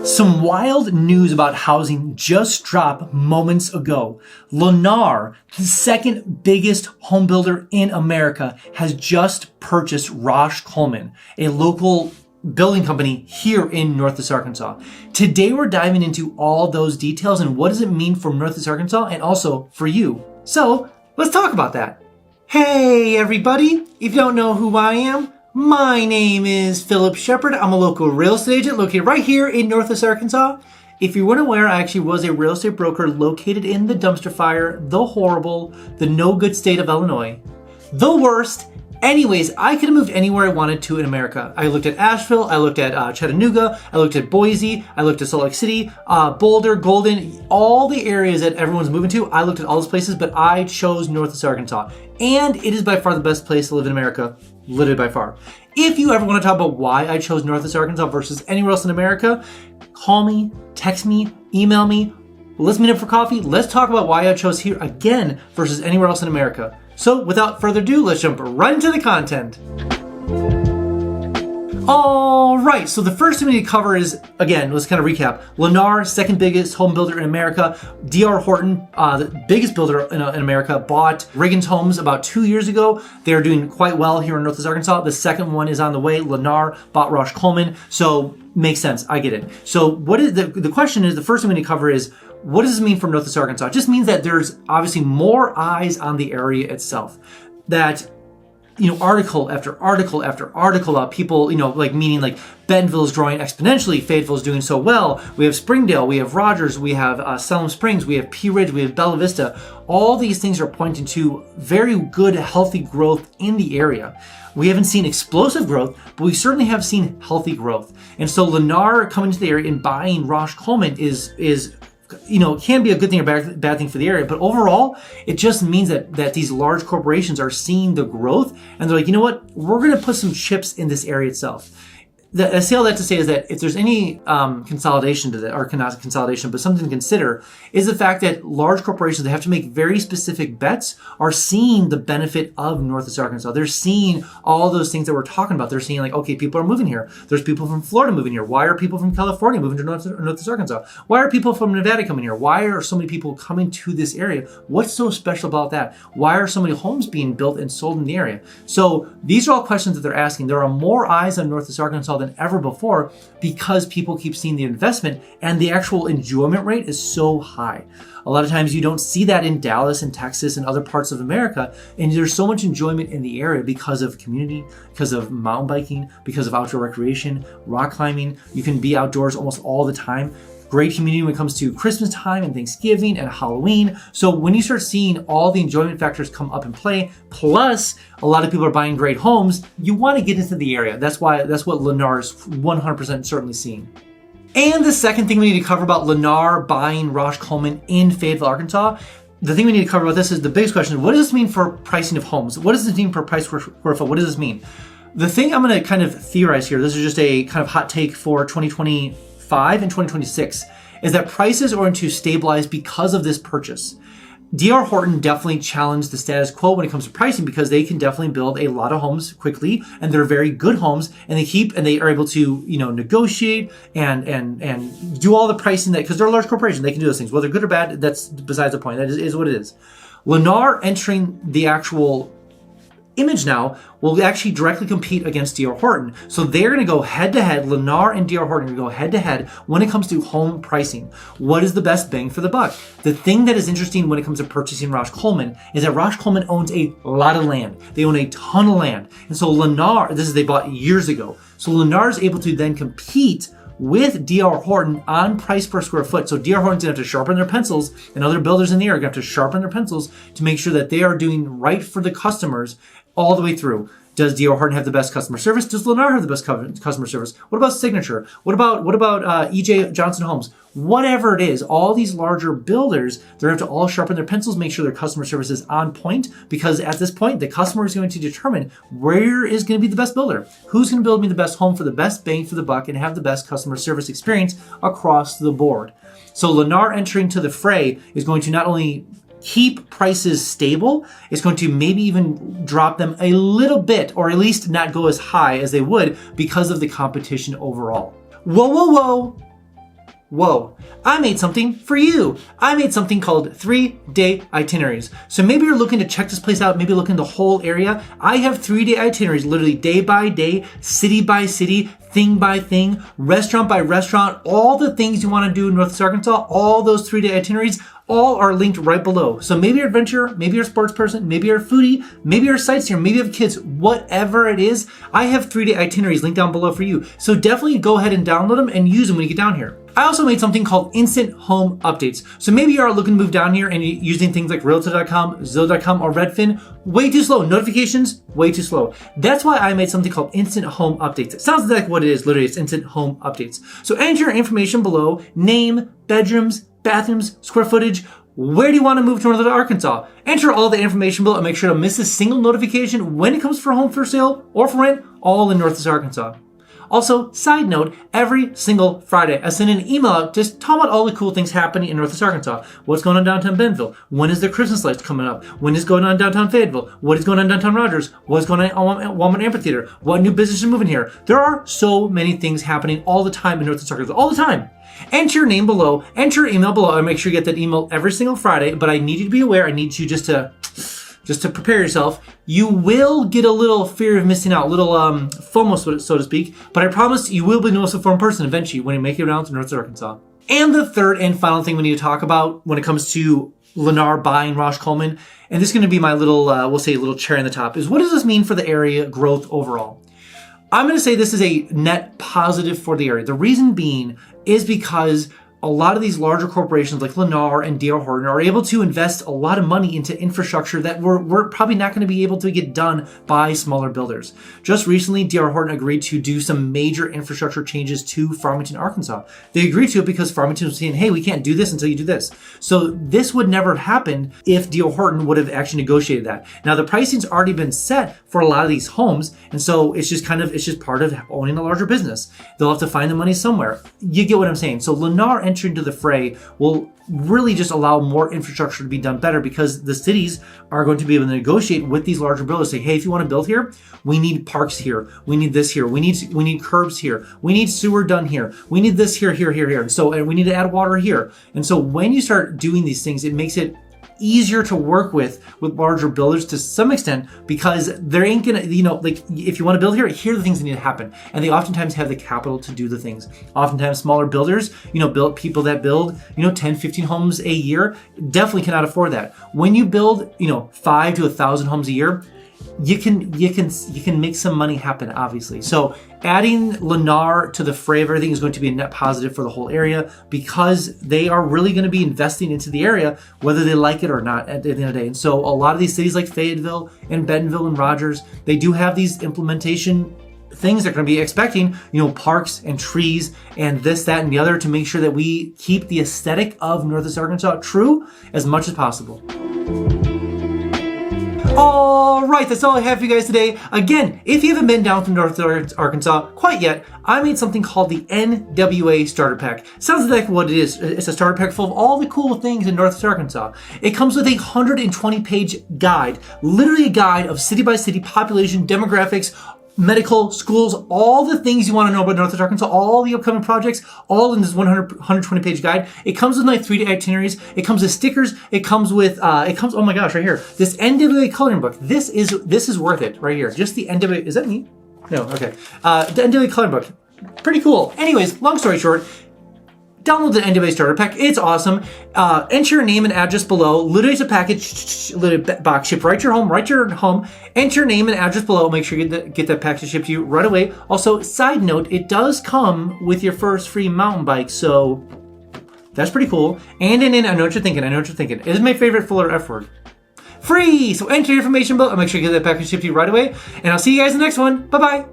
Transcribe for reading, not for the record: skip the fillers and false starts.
Some wild news about housing just dropped moments ago. Lennar, the second biggest home builder in America, has just purchased Rosh Coleman, a local building company here in Northwest Arkansas. Today we're diving into all those details and what does it mean for Northwest Arkansas and also for you. So let's talk about that. Hey everybody, if you don't know who I am, my name is Phillip Shepard. I'm a local real estate agent located right here in Northwest Arkansas. If you weren't aware, I actually was a real estate broker located in the dumpster fire, the horrible, the no good state of Illinois. The worst. Anyways, I could have moved anywhere I wanted to in America. I looked at Asheville, I looked at Chattanooga, I looked at Boise, I looked at Salt Lake City, Boulder, Golden, all the areas that everyone's moving to. I looked at all those places, but I chose Northwest Arkansas. And it is by far the best place to live in America, literally by far. If you ever want to talk about why I chose Northwest Arkansas versus anywhere else in America, call me, text me, email me, let's meet up for coffee. Let's talk about why I chose here again versus anywhere else in America. So without further ado, let's jump right into the content. All right, so the first thing we need to cover is, again, let's kind of recap. Lennar, second biggest home builder in America. D.R. Horton, the biggest builder in America, bought Riggins Homes about 2 years ago. They are doing quite well here in Northwest Arkansas. The second one is on the way. Lennar bought Rosh Coleman. So makes sense. I get it. So what is the question is, the first thing we need to cover is, what does this mean for Northwest Arkansas? It just means that there's obviously more eyes on the area itself. That, article after article after article, people, meaning like Bentonville is growing exponentially, Fayetteville is doing so well. We have Springdale, we have Rogers, we have Salem Springs, we have Pea Ridge, we have Bella Vista. All these things are pointing to very good, healthy growth in the area. We haven't seen explosive growth, but we certainly have seen healthy growth. And so Lennar coming to the area and buying Rosh Coleman is can be a good thing or bad thing for the area, but overall, it just means that these large corporations are seeing the growth and they're like, you know what, we're going to put some chips in this area itself. I say all that to say is that if there's any consolidation to that, or not consolidation, but something to consider, is the fact that large corporations that have to make very specific bets are seeing the benefit of Northwest Arkansas. They're seeing all those things that we're talking about. They're seeing like, okay, people are moving here. There's people from Florida moving here. Why are people from California moving to Northwest Arkansas? Why are people from Nevada coming here? Why are so many people coming to this area? What's so special about that? Why are so many homes being built and sold in the area? So these are all questions that they're asking. There are more eyes on Northwest Arkansas than ever before because people keep seeing the investment and the actual enjoyment rate is so high. A lot of times you don't see that in Dallas and Texas and other parts of America, and there's so much enjoyment in the area because of community, because of mountain biking, because of outdoor recreation, rock climbing. You can be outdoors almost all the time. Great community when it comes to Christmas time and Thanksgiving and Halloween. So when you start seeing all the enjoyment factors come up and play, plus a lot of people are buying great homes, you want to get into the area. That's what Lennar is 100% certainly seeing. And the second thing we need to cover about Lennar buying Rosh Coleman in Fayetteville, Arkansas, the thing we need to cover about this is the biggest question: what does this mean for pricing of homes? What does this mean for price per square foot? What does this mean? The thing I'm going to kind of theorize here, this is just a kind of hot take for 2025 and 2026, is that prices are going to stabilize because of this purchase. D.R. Horton definitely challenged the status quo when it comes to pricing because they can definitely build a lot of homes quickly and they're very good homes and they are able to, negotiate and do all the pricing that, because they're a large corporation, they can do those things. Whether good or bad, that's besides the point. That is what it is. Lennar entering the actual image now will actually directly compete against D.R. Horton. So they're going to go head to head. Lennar and D.R. Horton are going to go head to head when it comes to home pricing. What is the best bang for the buck? The thing that is interesting when it comes to purchasing Rosh Coleman is that Rosh Coleman owns a lot of land. They own a ton of land. And so Lennar, they bought years ago. So Lennar is able to then compete with D.R. Horton on price per square foot. So D.R. Horton's going to have to sharpen their pencils, and other builders in the area are going to have to sharpen their pencils to make sure that they are doing right for the customers all the way through. Does D.R. Horton have the best customer service? Does Lennar have the best customer service? What about Signature? What about E.J. Johnson Homes? Whatever it is, all these larger builders, they're going to have to all sharpen their pencils, make sure their customer service is on point, because at this point, the customer is going to determine where is going to be the best builder. Who's going to build me the best home for the best bang for the buck and have the best customer service experience across the board. So Lennar entering to the fray is going to not only keep prices stable, it's going to maybe even drop them a little bit, or at least not go as high as they would because of the competition overall. Whoa, whoa, whoa. Whoa, I made something for you. I made something called 3-day itineraries. So maybe you're looking to check this place out, maybe looking the whole area. I have 3-day itineraries, literally day by day, city by city, thing by thing, restaurant by restaurant, all the things you want to do in Northwest Arkansas, all those 3-day itineraries, all are linked right below. So maybe you're an adventurer, maybe you're a sports person, maybe you're a foodie, maybe you're a sightseer, maybe you have kids, whatever it is, I have 3-day itineraries linked down below for you. So definitely go ahead and download them and use them when you get down here. I also made something called instant home updates. So maybe you are looking to move down here and you're using things like Realtor.com, Zillow.com, or Redfin. Way too slow. Notifications, way too slow. That's why I made something called instant home updates. It sounds like what it is. Literally, it's instant home updates. So enter your information below: name, bedrooms, bathrooms, square footage. Where do you want to move to Northern Arkansas? Enter all the information below and make sure to miss a single notification when it comes for home for sale or for rent, all in Northwest Arkansas. Also, side note, every single Friday, I send an email out just talking about all the cool things happening in Northwest Arkansas. What's going on downtown Bentonville? When is the Christmas lights coming up? When is going on downtown Fayetteville? What is going on downtown Rogers? What's going on at Walmart Amphitheater? What new business is moving here? There are so many things happening all the time in Northwest Arkansas, all the time. Enter your name below, enter your email below, and make sure you get that email every single Friday. But I need you to be aware, I need you just to prepare yourself. You will get a little fear of missing out, a little FOMO, so to speak, but I promise you will be the most informed person eventually when you make it around to North Arkansas. And the third and final thing we need to talk about when it comes to Lennar buying Rosh Coleman, and this is going to be my little, we'll say, little cherry on the top, is what does this mean for the area growth overall? I'm going to say this is a net positive for the area. The reason being is because a lot of these larger corporations like Lennar and D.R. Horton are able to invest a lot of money into infrastructure that we're probably not going to be able to get done by smaller builders. Just recently, D.R. Horton agreed to do some major infrastructure changes to Farmington, Arkansas. They agreed to it because Farmington was saying, hey, we can't do this until you do this. So this would never have happened if D.R. Horton would have actually negotiated that. Now, the pricing's already been set for a lot of these homes, and so it's just part of owning a larger business. They'll have to find the money somewhere. You get what I'm saying? So Lennar entering into the fray will really just allow more infrastructure to be done better because the cities are going to be able to negotiate with these larger builders. Say, hey, if you want to build here, we need parks here. We need this here. We need curbs here. We need sewer done here. We need this here. And we need to add water here. And so when you start doing these things, it makes it easier to work with larger builders to some extent because there ain't gonna, like if you want to build here are the things that need to happen. And they oftentimes have the capital to do the things. Oftentimes smaller builders, build people that build, 10, 15 homes a year definitely cannot afford that. When you build, 5 to 1,000 homes a year, you can make some money happen, obviously. So adding Lennar to the fray of everything is going to be a net positive for the whole area because they are really going to be investing into the area, whether they like it or not at the end of the day. And so a lot of these cities like Fayetteville and Bentonville and Rogers, they do have these implementation things they're going to be expecting, parks and trees and this, that, and the other to make sure that we keep the aesthetic of Northwest Arkansas true as much as possible. All right, that's all I have for you guys today. Again, if you haven't been down to North Arkansas quite yet, I made something called the NWA Starter Pack. Sounds like what it is. It's a starter pack full of all the cool things in North Arkansas. It comes with a 120-page guide, literally a guide of city-by-city population, demographics, medical, schools, all the things you want to know about Northwest Arkansas, all the upcoming projects, all in this 120-page guide. It comes with my 3-day itineraries. It comes with stickers. It comes, oh my gosh, right here. This NWA coloring book. This is worth it right here. Just the NWA, is that me? No, okay. The NWA coloring book. Pretty cool. Anyways, long story short, download the NWA Starter Pack. It's awesome. Enter your name and address below. Literally, it's a package, little box shipped right to your home. Enter your name and address below. Make sure you get that package shipped to you right away. Also, side note, it does come with your first free mountain bike, so that's pretty cool. And I know what you're thinking. It is my favorite fuller F word. Free! So enter your information below and make sure you get that package shipped to you right away. And I'll see you guys in the next one. Bye-bye.